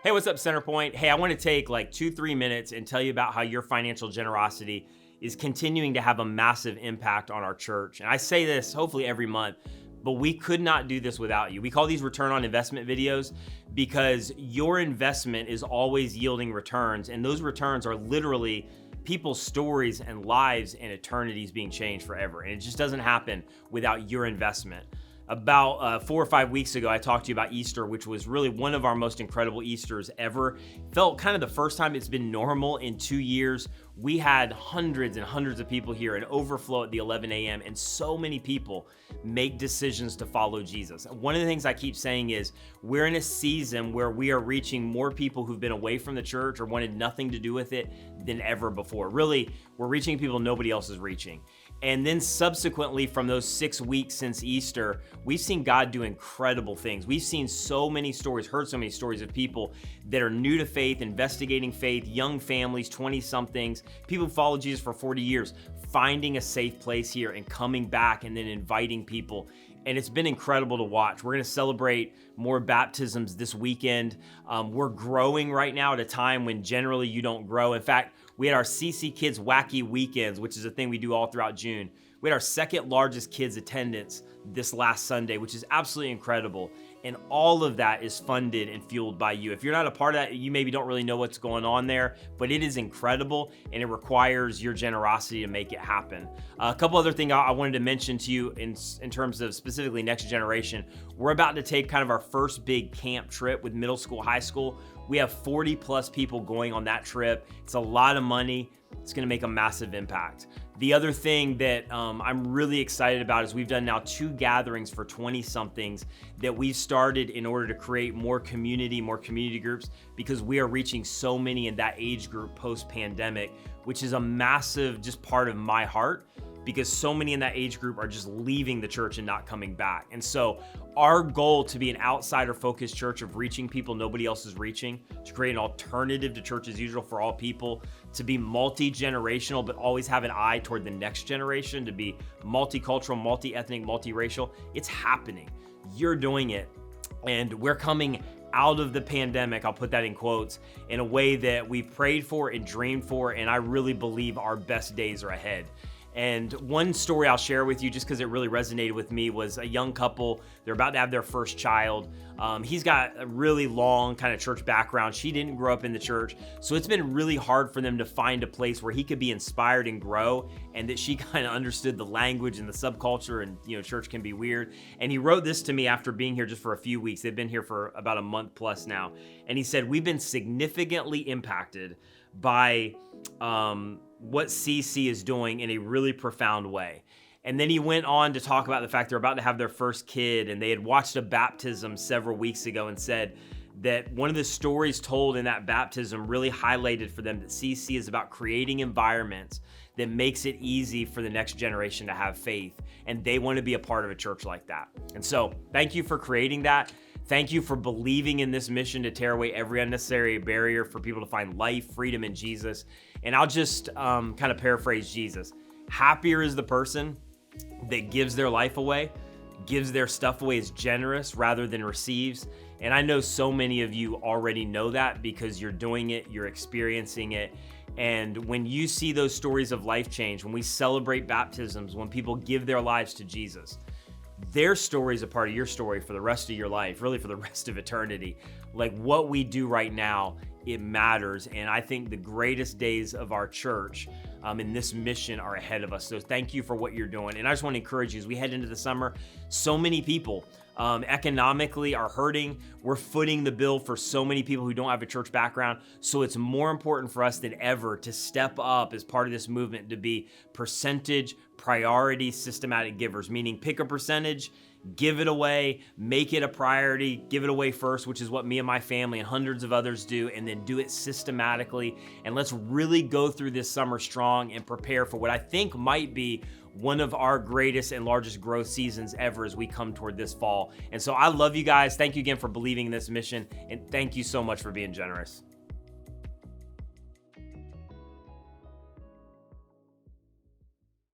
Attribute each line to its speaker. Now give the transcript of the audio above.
Speaker 1: Hey, what's up, Centerpoint? Hey, I want to take like 2-3 minutes and tell you about how your financial generosity is continuing to have a massive impact on our church. And I say this hopefully every month, but we could not do this without you. We call these return on investment videos because your investment is always yielding returns. And those returns are literally people's stories and lives and eternities being changed forever. And it just doesn't happen without your investment. About 4 or 5 weeks ago, I talked to you about Easter, which was really one of our most incredible Easters ever. Felt kind of the first time it's been normal in 2 years. We had hundreds and hundreds of people here, an overflow at the 11 a.m., and so many people make decisions to follow Jesus. One of the things I keep saying is we're in a season where we are reaching more people who've been away from the church or wanted nothing to do with it than ever before. Really, we're reaching people nobody else is reaching. And then subsequently, from those 6 weeks since Easter, we've seen God do incredible things. We've seen so many stories, heard so many stories of people that are new to faith, investigating faith, young families, 20-somethings, people who followed Jesus for 40 years, finding a safe place here and coming back and then inviting people. And it's been incredible to watch. We're going to celebrate more baptisms this weekend. We're growing right now at a time when generally you don't grow. In fact, we had our CC Kids Wacky Weekends, which is a thing we do all throughout June. We had our second largest kids attendance this last Sunday, which is absolutely incredible. And all of that is funded and fueled by you. If you're not a part of that, you maybe don't really know what's going on there, but it is incredible and it requires your generosity to make it happen. A couple other things I wanted to mention to you in terms of specifically Next Generation. We're about to take kind of our first big camp trip with middle school, high school. We have 40 plus people going on that trip. It's a lot of money. It's going to make a massive impact. The other thing that I'm really excited about is we've done now 2 gatherings for 20-somethings that we've started in order to create more community groups, because we are reaching so many in that age group post-pandemic, which is a massive just part of my heart, because so many in that age group are just leaving the church and not coming back. And so our goal to be an outsider-focused church of reaching people nobody else is reaching, to create an alternative to church as usual for all people, to be multi-generational, but always have an eye toward the next generation, to be multicultural, multi-ethnic, multiracial. It's happening. You're doing it. And we're coming out of the pandemic, I'll put that in quotes, in a way that we've prayed for and dreamed for, and I really believe our best days are ahead. And one story I'll share with you, just because it really resonated with me, was a young couple. They're about to have their first child. He's got a really long kind of church background. She didn't grow up in the church. So it's been really hard for them to find a place where he could be inspired and grow, and that she kind of understood the language and the subculture, and church can be weird. And he wrote this to me after being here just for a few weeks. They've been here for about a month plus now. And he said, "We've been significantly impacted by what CC is doing in a really profound way." And then he went on to talk about the fact they're about to have their first kid, and they had watched a baptism several weeks ago, and said that one of the stories told in that baptism really highlighted for them that CC is about creating environments that makes it easy for the next generation to have faith, and they want to be a part of a church like that. And so thank you for creating that. Thank you for believing in this mission to tear away every unnecessary barrier for people to find life, freedom in Jesus. And I'll just kind of paraphrase Jesus. Happier is the person that gives their life away, gives their stuff away, is generous rather than receives. And I know so many of you already know that because you're doing it, you're experiencing it. And when you see those stories of life change, when we celebrate baptisms, when people give their lives to Jesus, their story is a part of your story for the rest of your life, really for the rest of eternity. Like what we do right now, it matters. And I think the greatest days of our church in this mission are ahead of us. So thank you for what you're doing. And I just want to encourage you as we head into the summer, so many people economically are hurting. We're footing the bill for so many people who don't have a church background. So it's more important for us than ever to step up as part of this movement, to be percentage, priority, systematic givers, meaning pick a percentage, give it away, make it a priority, give it away first, which is what me and my family and hundreds of others do, and then do it systematically. And let's really go through this summer strong and prepare for what I think might be one of our greatest and largest growth seasons ever as we come toward this fall. And so I love you guys. Thank you again for believing in this mission, and thank you so much for being generous.